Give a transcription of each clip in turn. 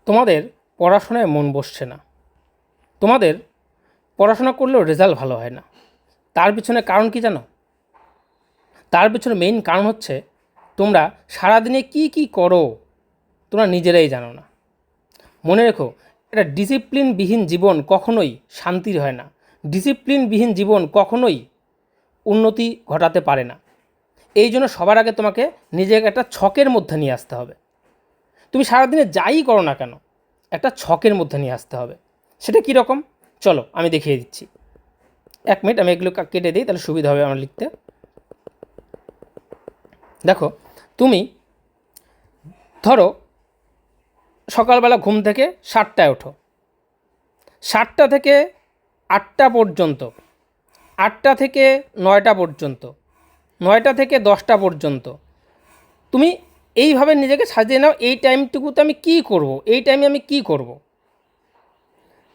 তোমাদের পড়াশোনায় মন বসছে না, তোমাদের পড়াশোনা করলেও রেজাল্ট ভালো হয় না। তার পিছনে কারণ কি জানো? তার পিছনে মেইন কারণ হচ্ছে তোমরা সারাদিনে কি কি করো তোমরা নিজেরাই জানো না। মনে রেখো, এটা ডিসিপ্লিনবিহীন জীবন কখনোই শান্তির হয় না। ডিসিপ্লিনবিহীন জীবন কখনোই উন্নতি ঘটাতে পারে না। এই জন্য সবার আগে তোমাকে নিজেকে একটা ছকের মধ্যে নিয়ে আসতে হবে। তুমি সারাদিনে যাই করো না কেন, একটা ছকের মধ্যে নিয়ে আসতে হবে। সেটা কীরকম? চলো আমি দেখিয়ে দিচ্ছি। 1 মিনিট, আমি এগুলো কেটে দিই, তাহলে সুবিধা হবে আমার লিখতে। দেখো, তুমি ধরো সকালবেলা ঘুম থেকে 7টায় ওঠো, 7টা থেকে 8টা পর্যন্ত, 8টা থেকে 9টা পর্যন্ত, 9টা থেকে 10টা পর্যন্ত তুমি এইভাবে নিজেকে সাজিয়ে নাও। এই টাইমটুকুতে আমি কী করব, এই টাইমে আমি কী করব।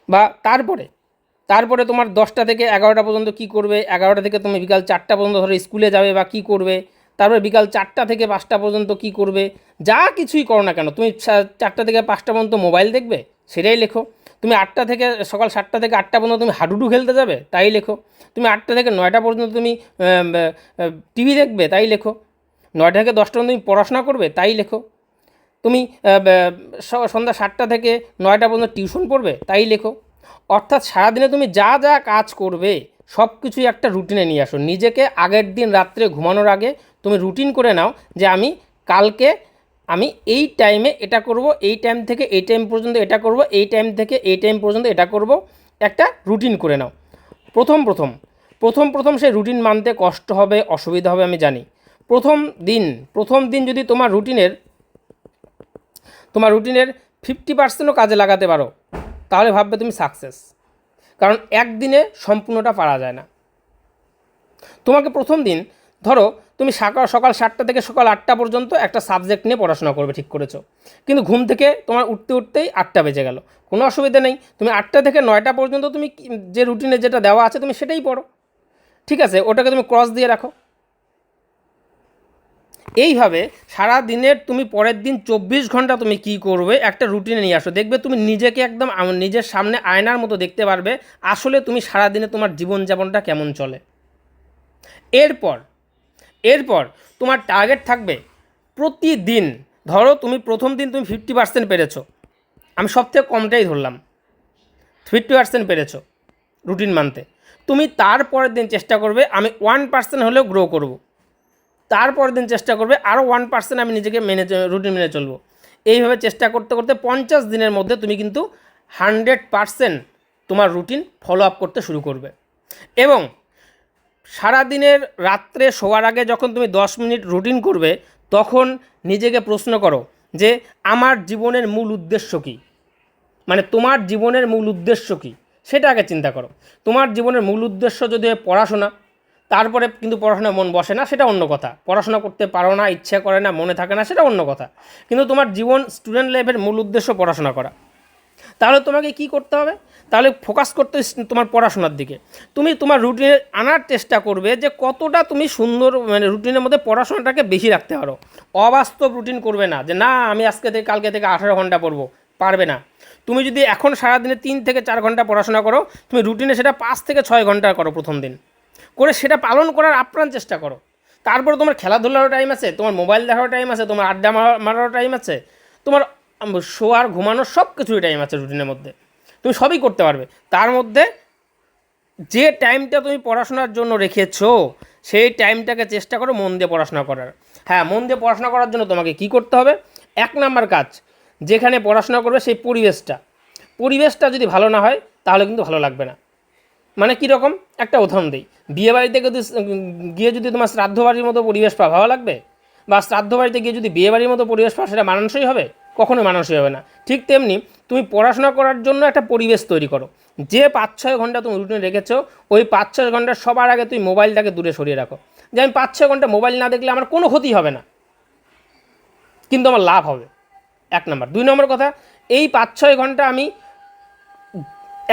বা তারপরে তোমার 10টা থেকে 11টা পর্যন্ত কী করবে, 11টা থেকে তুমি বিকাল 4টা পর্যন্ত ধরো স্কুলে যাবে বা কী করবে, তারপরে বিকাল 4টা থেকে 5টা পর্যন্ত কী করবে। যা কিছুই করো না কেন, তুমি 4টা থেকে 5টা পর্যন্ত মোবাইল দেখবে, সেটাই লেখো। তুমি 8টা থেকে সকাল 7টা থেকে 8টা পর্যন্ত তুমি হাডুডু খেলতে যাবে, তাই লেখো। তুমি 8টা থেকে 9টা পর্যন্ত তুমি টিভি দেখবে, তাই লেখো। 9টা থেকে 10টা পর্যন্ত তুমি পড়াশোনা করবে, তাই লেখো। তুমি সন্ধ্যা 7টা থেকে 9টা পর্যন্ত টিউশন পড়বে, তাই লেখো। অর্থাৎ সারাদিনে তুমি যা যা কাজ করবে সব কিছুই একটা রুটিনে নিয়ে আসো। নিজেকে আগের দিন রাত্রে ঘুমানোর আগে তুমি রুটিন করে নাও যে আমি কালকে আমি এই টাইমে এটা করব, এই টাইম থেকে এই টাইম পর্যন্ত এটা করব, এই টাইম থেকে এই টাইম পর্যন্ত এটা করব। একটা রুটিন করে নাও। প্রথম সেই রুটিন মানতে কষ্ট হবে, অসুবিধা হবে, আমি জানি। প্রথম দিন যদি তোমার রুটিনের 50%ও কাজে লাগাতে পারো, তাহলে ভাববে তুমি সাকসেস। কারণ একদিনে সম্পূর্ণটা পারা যায় না। তোমাকে প্রথম দিন ধরো তুমি সকাল 7টা থেকে সকাল 8টা পর্যন্ত একটা সাবজেক্ট নিয়ে পড়াশোনা করবে, ঠিক করেছো। কিন্তু ঘুম থেকে তোমার উঠতেই 8টা বেজে গেল, কোনো অসুবিধা নেই। তুমি 8টা থেকে 9টা পর্যন্ত তুমি যে রুটিনে যেটা দেওয়া আছে তুমি সেটাই পড়ো, ঠিক আছে, ওটাকে তুমি ক্রস দিয়ে রাখো। এইভাবে সারা দিনের তুমি পরের দিন 24 ঘন্টা তুমি কি করবে একটা রুটিনে নিয়ে আসো। দেখবে তুমি নিজেকে একদম নিজের সামনে আয়নার মতো দেখতে পারবে আসলে তুমি সারাদিনে তোমার জীবনযাপনটা কেমন চলে। এরপর তোমার টার্গেট থাকবে প্রতিদিন। ধরো তুমি প্রথম দিন তুমি 50% পেরেছো, আমি সবথেকে কমটাই ধরলাম, 50% পেরেছো রুটিন মানতে। তুমি তারপরের দিন চেষ্টা করবে আমি 1% হলেও গ্রো করব। তারপরের দিন চেষ্টা করবে আরও 1% আমি নিজেকে রুটিন মেনে চলবো। এইভাবে চেষ্টা করতে করতে 50 দিনের মধ্যে তুমি কিন্তু 100% তোমার রুটিন ফলো আপ করতে শুরু করবে। এবং সারাদিনের রাত্রে শোয়ার আগে যখন তুমি 10 মিনিট রুটিন করবে, তখন নিজেকে প্রশ্ন করো যে আমার জীবনের মূল উদ্দেশ্য কী। মানে তোমার জীবনের মূল উদ্দেশ্য কী সেটা আগে চিন্তা করো। তোমার জীবনের মূল উদ্দেশ্য যদি পড়াশোনা, তারপরে কিন্তু পড়াশোনায় মন বসে না, সেটা অন্য কথা। পড়াশোনা করতে পারো না, ইচ্ছা করে না, মনে থাকে না, সেটা অন্য কথা। কিন্তু তোমার জীবন স্টুডেন্ট লাইফের মূল উদ্দেশ্য পড়াশোনা করা, তাহলে তোমাকে কি করতে হবে? তাহলে ফোকাস করতে তোমার পড়াশোনার দিকে। তুমি তোমার রুটিনে আনার চেষ্টা করবে যে কতটা তুমি সুন্দর মানে রুটিনের মধ্যে পড়াশোনাটাকে বেশি রাখতে পারো। অবাস্তব রুটিন করবে না যে না আমি আজকে থেকে কালকে থেকে 18 ঘন্টা পড়বো, পারবে না। তুমি যদি এখন সারাদিনে 3 থেকে 4 ঘন্টা পড়াশোনা করো, তুমি রুটিনে সেটা 5 থেকে 6 ঘন্টা করো প্রথম দিন করে, সেটা পালন করার আপ্রাণ চেষ্টা করো। তারপরে তোমার খেলাধুলারও টাইম আছে, তোমার মোবাইল দেখারও টাইম আছে, তোমার আড্ডা মারারও টাইম আছে, তোমার শোয়ার ঘুমানোর সব কিছুই টাইম আছে রুটিনের মধ্যে। তুমি সবই করতে পারবে। তার মধ্যে যে টাইমটা তুমি পড়াশোনার জন্য রেখেছো সেই টাইমটাকে চেষ্টা করো মন দিয়ে পড়াশোনা করার। হ্যাঁ, মন দিয়ে পড়াশোনা করার জন্য তোমাকে কি করতে হবে? 1 নাম্বার কাজ, যেখানে পড়াশোনা করবে সেই পরিবেশটা যদি ভালো না হয় তাহলে কিন্তু ভালো লাগবে না। মানে কীরকম, একটা উদাহরণ দিই। বিয়েবাড়িতে গিয়ে যদি তোমার শ্রাদ্ধ বাড়ির মতো পরিবেশ পাওয়া ভালো লাগবে? বা শ্রাদ্ধ বাড়িতে গিয়ে যদি বিয়েবাড়ির মতো পরিবেশ পাওয়া সেটা মানানসই হবে? কখনোই মানানসই হবে না। ঠিক তেমনি তুমি পড়াশোনা করার জন্য একটা পরিবেশ তৈরি করো। যে 5-6 ঘন্টা তুমি রুটিনে রেখেছো, ওই 5-6 ঘন্টা সবার আগে তুমি মোবাইলটাকে দূরে সরিয়ে রাখো। যে আমি 5-6 ঘন্টা মোবাইল না দেখলে আমার কোনো ক্ষতি হবে না, কিন্তু আমার লাভ হবে। 1 নাম্বার। 2 নম্বর কথা, এই 5-6 ঘন্টা আমি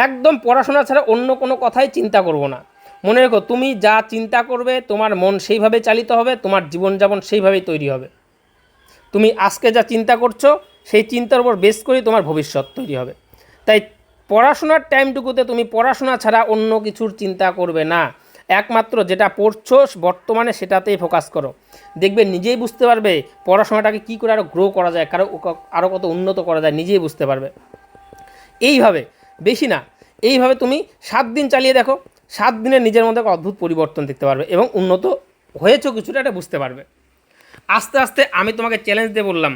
একদম পড়াশোনা ছাড়া অন্য কোনো কথাই চিন্তা করব না। মনে রেখো, তুমি যা চিন্তা করবে তোমার মন সেইভাবে চালিত হবে, তোমার জীবনযাপন সেইভাবেই তৈরি হবে। তুমি আজকে যা চিন্তা করছো সেই চিন্তার উপর বেস করেই তোমার ভবিষ্যৎ তৈরি হবে। তাই পড়াশোনার টাইমটুকুতে তুমি পড়াশোনা ছাড়া অন্য কিছুর চিন্তা করবে না, একমাত্র যেটা পড়ছো বর্তমানে সেটাতেই ফোকাস করো। দেখবে নিজেই বুঝতে পারবে পড়াশোনাটাকে কী করে আরও গ্রো করা যায়, আরও কত উন্নত করা যায়, নিজেই বুঝতে পারবে। এইভাবে বেশি না, এইভাবে তুমি 7 দিন চালিয়ে দেখো, 7 দিনে নিজের মধ্যে একটা অদ্ভুত পরিবর্তন দেখতে পারবে এবং উন্নত হয়েছো কিছুটা এটা বুঝতে পারবে। আস্তে আস্তে আমি তোমাকে চ্যালেঞ্জ দিয়ে বললাম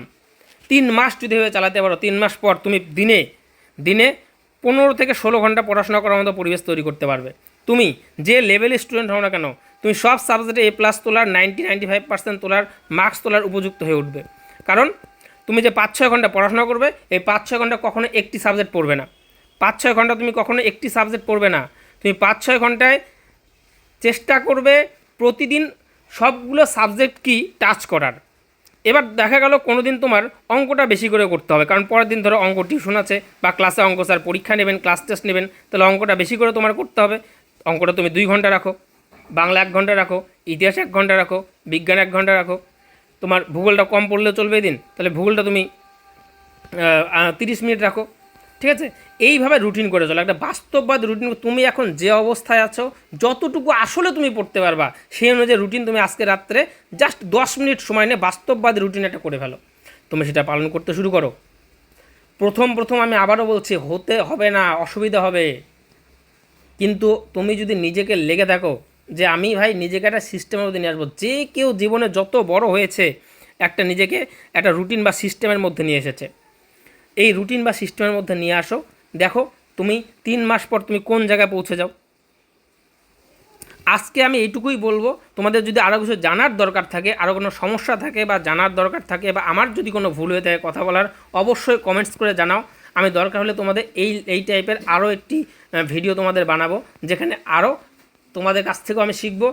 3 মাস যদি এভাবে চালাতে পারো, 3 মাস পর তুমি দিনে 15 থেকে 16 ঘন্টা পড়াশোনা করার মতো পরিবেশ তৈরি করতে পারবে। তুমি যে লেভেলের স্টুডেন্ট হও না কেন, তুমি সব সাবজেক্টে A+ তোলার 90-95% তোলার মার্কস তোলার উপযুক্ত হয়ে উঠবে। কারণ তুমি যে 5-6 ঘন্টা পড়াশোনা করবে, এই 5-6 ঘন্টা কখনো একটি সাবজেক্ট পড়বে না, 5-6 ঘন্টা তুমি কখনো একটি সাবজেক্ট পড়বে না, তুমি 5-6 ঘন্টায় চেষ্টা করবে প্রতিদিন সবগুলো সাবজেক্ট কি টাচ করার। এবার দেখা গেল কোনো দিন তোমার অঙ্কটা বেশি করে করতে হবে, কারণ পরের দিন ধরো অঙ্ক টিউশন আছে বা ক্লাসে অঙ্ক স্যার পরীক্ষা নেবেন, ক্লাস টেস্ট নেবেন, তাহলে অঙ্কটা বেশি করে তোমার করতে হবে। অঙ্কটা তুমি 2 ঘন্টা রাখো, বাংলা 1 ঘন্টা রাখো, ইতিহাস 1 ঘন্টা রাখো, বিজ্ঞান 1 ঘন্টা রাখো। তোমার ভূগোলটা কম পড়লেও চলবে এদিন, তাহলে ভূগোলটা তুমি 30 মিনিট রাখো, ঠিক আছে। এইভাবে রুটিন করে চলো, একটা বাস্তববাদ রুটিন। তুমি এখন যে অবস্থায় আছো, যতটুকু আসলে তুমি পড়তে পারবা সেই অনুযায়ী রুটিন তুমি আজকে রাত্রে জাস্ট 10 মিনিট সময় নিয়ে বাস্তববাদ রুটিন একটা করে ফেলো, তুমি সেটা পালন করতে শুরু করো। প্রথম আমি আবারও বলছি, হতে হবে না, অসুবিধা হবে, কিন্তু তুমি যদি নিজেকে লেগে থাকো যে আমি ভাই নিজেকে একটা সিস্টেমের মধ্যে নিয়ে আসবো, যে কেউ জীবনে যত বড় হয়েছে একটা নিজেকে একটা রুটিন বা সিস্টেমের মধ্যে নিয়ে এসেছে। এই রুটিন বা সিস্টেমের মধ্যে নিয়ে আসো, দেখো তুমি 3 মাস পর তুমি কোন জায়গায় পৌঁছে যাও। আজকে আমি এইটুকুই বলবো, তোমাদের যদি আরও কিছু জানার দরকার থাকে, আরও কোনো সমস্যা থাকে বা জানার দরকার থাকে, বা আমার যদি কোনো ভুল হয়ে থাকে কথা বলার, অবশ্যই কমেন্টস করে জানাও। আমি দরকার হলে তোমাদের এই টাইপের আরও একটি ভিডিও তোমাদের বানাবো, যেখানে আরও তোমাদের কাছ থেকেও আমি শিখবো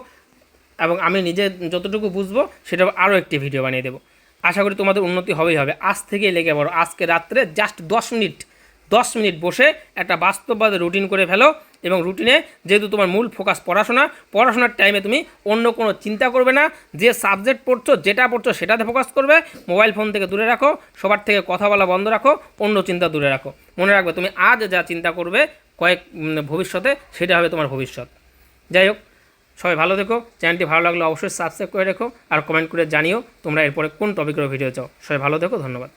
এবং আমি নিজে যতটুকু বুঝবো সেটা আরও একটি ভিডিও বানিয়ে দেবো। আশা করি তোমাদের উন্নতি হবেই হবে। আজ থেকেই লেগে পড়ো, আজকে রাত্রে জাস্ট 10 মিনিট বসে একটা বাস্তববাদী রুটিন করে ফেলো, এবং রুটিনে যেহেতু তোমার মূল ফোকাস পড়াশোনার টাইমে তুমি অন্য কোনো চিন্তা করবে না, যে সাবজেক্ট পড়ছো যেটা পড়ছো সেটাতে ফোকাস করবে, মোবাইল ফোন থেকে দূরে রাখো, সবার থেকে কথা বলা বন্ধ রাখো, অন্য চিন্তা দূরে রাখো। মনে রাখবে তুমি আজ যা চিন্তা করবে ভবিষ্যতে সেটা হবে তোমার ভবিষ্যৎ। যাই হোক, সবাই ভালো থেকো। চ্যানেলটি ভালো লাগলে অবশ্যই সাবস্ক্রাইব করে রেখো আর কমেন্ট করে জানিও তোমরা এরপরে কোন টপিকের ভিডিও চাও। সবাই ভালো থেকো, ধন্যবাদ।